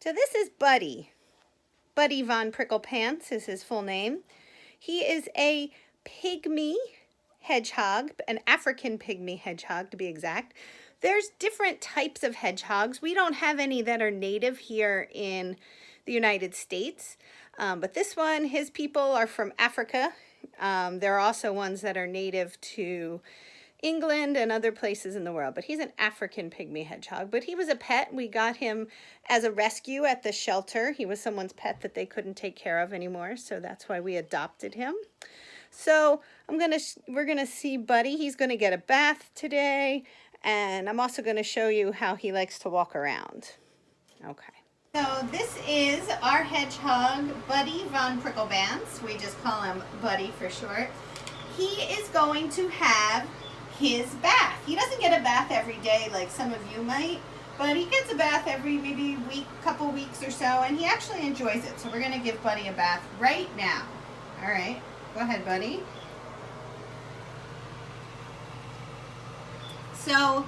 So this is Buddy. Buddy von Pricklepants is his full name. He is a pygmy hedgehog, an African pygmy hedgehog to be exact. There's different types of hedgehogs. We don't have any that are native here in the United States. But this one, his people are from Africa. There are also ones that are native to England and other places in the world, but he's an African pygmy hedgehog. But he was a pet. We got him as a rescue at the shelter. He was someone's pet that they couldn't take care of anymore, so that's why we adopted him. So we're gonna see Buddy. He's gonna get a bath today, and I'm also gonna show you how he likes to walk around. Okay. So this is our hedgehog, Buddy von Pricklepants. We just call him Buddy for short. He is going to have his bath. He doesn't get a bath every day like some of you might, but he gets a bath every maybe couple weeks or so, and he actually enjoys it. So we're gonna give Buddy a bath right now. All right, go ahead, Buddy. So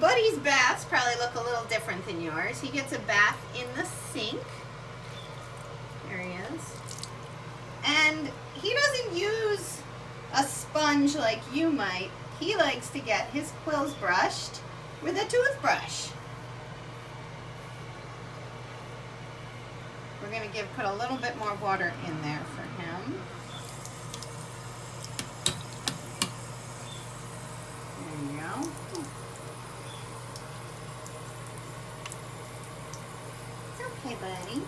Buddy's baths probably look a little different than yours. He gets a bath in the sink. There he is. And he doesn't use a sponge like you might. He likes to get his quills brushed with a toothbrush. We're going to put a little bit more water in there for him. There you go. It's okay, buddy.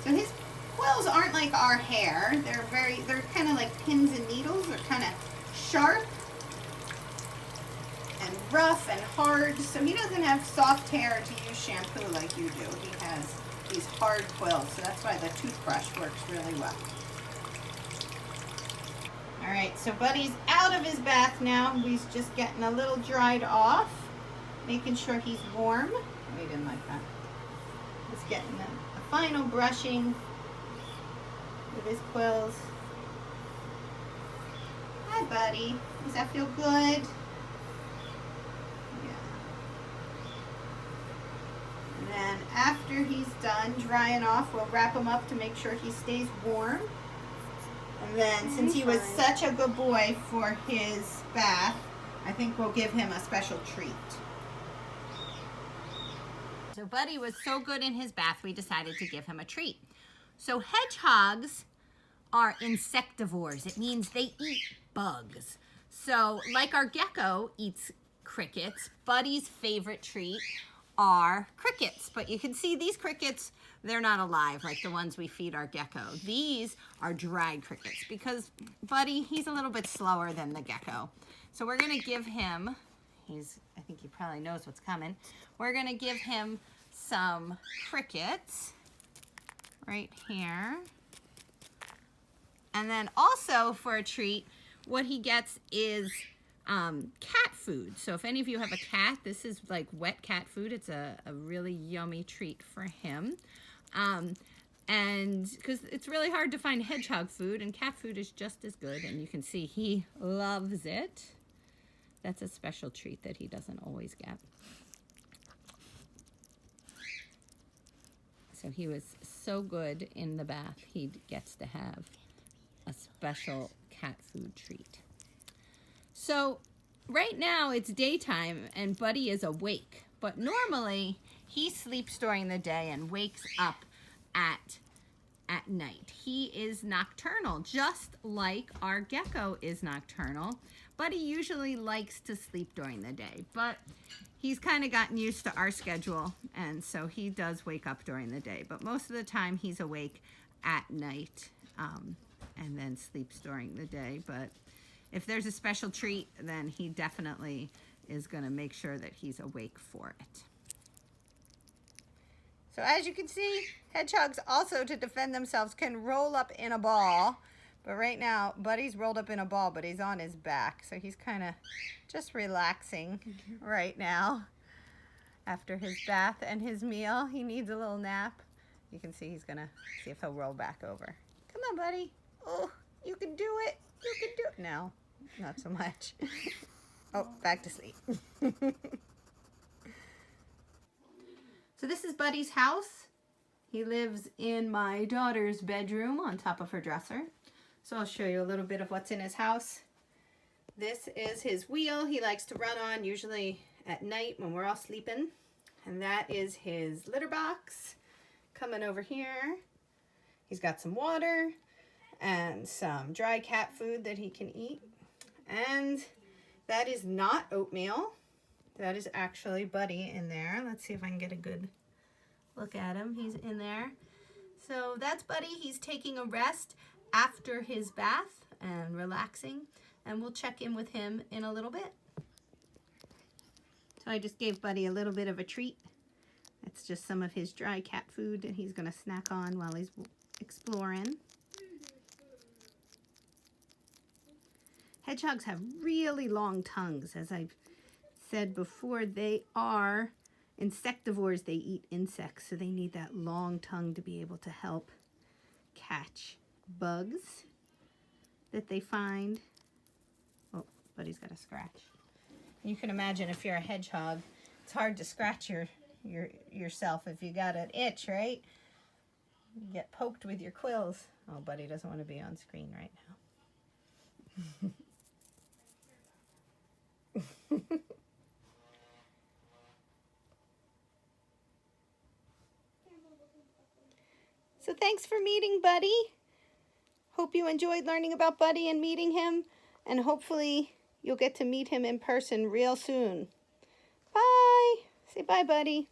So his quills aren't like our hair. They're kind of like pins and needles. They're kind of sharp and rough and hard. So he doesn't have soft hair to use shampoo like you do. He has these hard quills. So that's why the toothbrush works really well. All right, so Buddy's out of his bath now. He's just getting a little dried off, making sure he's warm. Oh, he didn't like that. Just getting the final brushing with his quills. Hi, Buddy. Does that feel good? Yeah. And then after he's done drying off, we'll wrap him up to make sure he stays warm. And then since he was such a good boy for his bath, I think we'll give him a special treat. So Buddy was so good in his bath, we decided to give him a treat. So hedgehogs are insectivores. It means they eat bugs. So like our gecko eats crickets, Buddy's favorite treat are crickets. But you can see these crickets, they're not alive like the ones we feed our gecko. These are dried crickets because Buddy, he's a little bit slower than the gecko. So we're gonna give him, I think he probably knows what's coming. We're gonna give him some crickets right here. And then also for a treat, what he gets is cat food. So if any of you have a cat, this is like wet cat food. It's a really yummy treat for him. And because it's really hard to find hedgehog food, and cat food is just as good. And you can see he loves it. That's a special treat that he doesn't always get. So he was so good in the bath, he gets to have a special cat food treat. So right now it's daytime and Buddy is awake, but normally he sleeps during the day and wakes up at night. He is nocturnal, just like our gecko is nocturnal. Buddy usually likes to sleep during the day, but he's kind of gotten used to our schedule, and so he does wake up during the day. But most of the time he's awake at night and then sleeps during the day. But if there's a special treat, then he definitely is going to make sure that he's awake for it. So as you can see, hedgehogs also, to defend themselves, can roll up in a ball. But right now, Buddy's rolled up in a ball, but he's on his back. So he's kind of just relaxing right now after his bath and his meal. He needs a little nap. You can see he's going to see if he'll roll back over. Come on, Buddy. Oh, you can do it. You can do it. No, not so much. Oh, back to sleep. this is Buddy's house. He lives in my daughter's bedroom on top of her dresser. So I'll show you a little bit of what's in his house. This is his wheel he likes to run on, usually at night when we're all sleeping. And that is his litter box coming over here. He's got some water and some dry cat food that he can eat. And that is not oatmeal. That is actually Buddy in there. Let's see if I can get a good look at him. He's in there. So that's Buddy. He's taking a rest after his bath and relaxing. And we'll check in with him in a little bit. So I just gave Buddy a little bit of a treat. It's just some of his dry cat food that he's going to snack on while he's exploring. Hedgehogs have really long tongues. As I've said before, they are insectivores. They eat insects, so they need that long tongue to be able to help catch bugs that they find. Oh, Buddy's got a scratch. You can imagine if you're a hedgehog, it's hard to scratch yourself if you got an itch, right? You get poked with your quills. Oh, Buddy doesn't want to be on screen right now. So thanks for meeting Buddy. Hope you enjoyed learning about Buddy and meeting him, and hopefully you'll get to meet him in person real soon. Bye. Say bye, Buddy.